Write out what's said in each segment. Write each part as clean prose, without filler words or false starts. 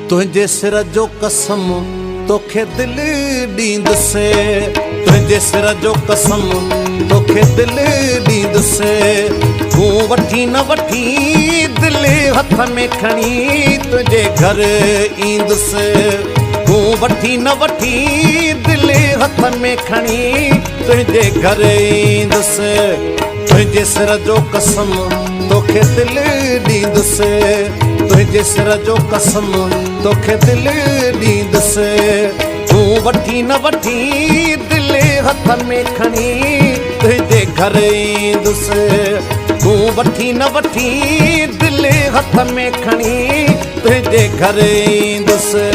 तुझे सिर जो कसम तोखे दिल ॾींदुसे, तुझे सिर जो कसम तोखे दिल ॾींदुसे। तूं वठी न वठी दिल हथ में खणी तुझे घर ईंदुसे। तूं वठी न वठी दिल हथ में खणी तुझे घर ईंदुसे। तुझे सिर जो कसम तोखे दिल ॾींदुसे, तुझे सिर जो कसम तोखे दिल ॾींदुसे। तूं वठी न वठी दिल हथ में खणी तुझे घर ईंदुसे। तूं वठी न वठी दिल हथ में खणी तुझे घर ईंदुसे।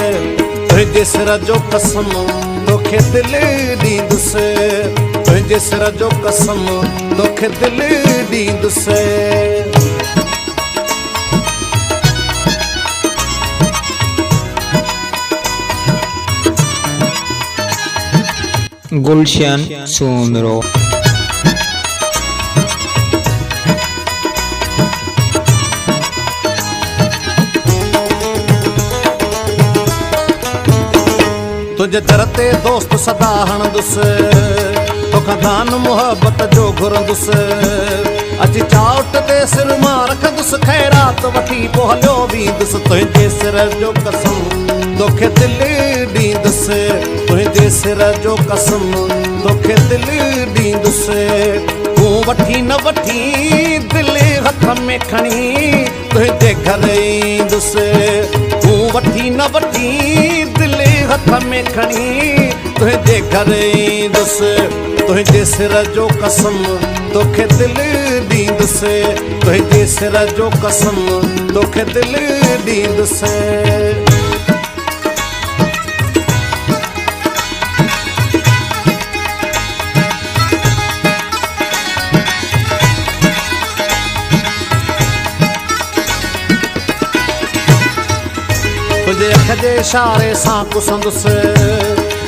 तुझे सिर जो कसम तोखे दिल ॾींदुसे, तुझे सिर जो कसम तोखे दिल ॾींदुसे। गुलशन सोनरो। तुझे दर ते दोस्त सदा हणंदुसि, तोखां दान मुहबत जो घुरंदुसि। अची चावट ते सिर मां रखंदुसि, ख़ैरात वठी पोइ हलियो वेंदुसि। तुंहिंजे सिर जो कसम तोखे दिल ॾींदुसि, तुंहिंजे सिर जो कसम तोखे दिल ॾींदुसि। तूं वठी न वठी दिल हथ में खणी तुंहिंजे घर ईंदुसि। तूं वठी न वठी दिल हथ में खणी तुझे घर ईंदुसि। तुझे सिर जो कसम तोखे दिल ॾींदुसि, तुझे सिर जो कसम तोखे दिल ॾींदुसि। तुझे अख जे इशारे सां कुसंदुसि,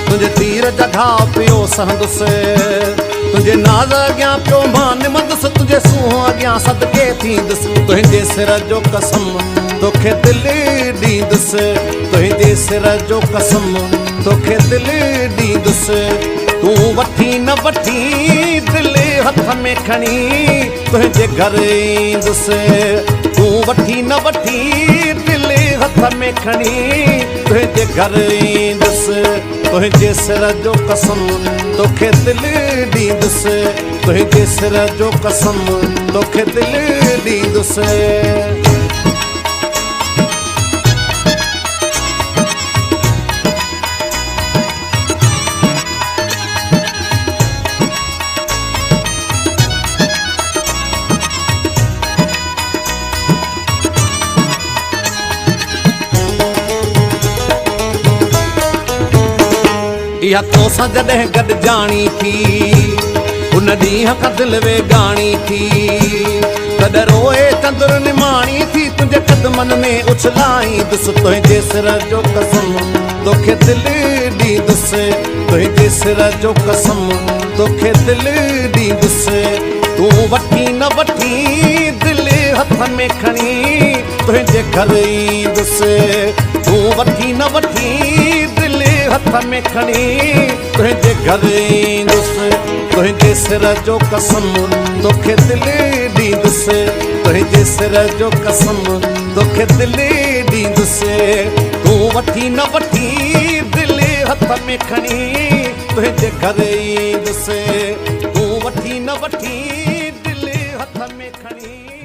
तुझे तीर जा घाव पियो सहंदुसि। तुझे नाज़ अॻियां पियो मां निमंदुसि, तुझे सूंहं अॻियां सदके थींदुसि। तुंहिंजे सिर जो कसम तोखे दिल ॾींदुसि, तुंहिंजे सिर जो कसम तोखे दिल ॾींदुसि। तूं वठी न वठी दिल हथ में खणी तुंहिंजे घर ईंदुसि। तूं वठी न वठी दिल हथ में खणी तुझे घर ईंदुसि। तुझे सिर जो कसम तोखे दिल ॾींदुसि, तुझे सिर जो कसम तोखे दिल ॾींदुसि। इहा तोसां जॾहिं गॾु जाणी थी, उन ॾींहं खां दिलि वेगाणी थी। कॾहिं रोए चंदुर निमाणी थी, तुंहिंजे कदमनि में उछलाईंदुसि। तुंहिंजे सिर जो कसम तोखे दिल ॾींदुसि, तुंहिंजे सिर जो कसम तोखे दिल ॾींदुसि। तूं वठी न वठी दिल हथ में खणी तुंहिंजे घर ईंदुसि। तूं वठी न वठी दिल हथ में खणी तुझे घर ईंदुसि। तुझे सिर जो कसम तोखे दिल ॾींदुसि, तुझे सिर जो कसम तोखे दिल ॾींदुसि। तूं वठी न वठी दिल हथ में खणी तुझे घर ईंदुसि। तूं वठी न वठी दिल हथ में खणी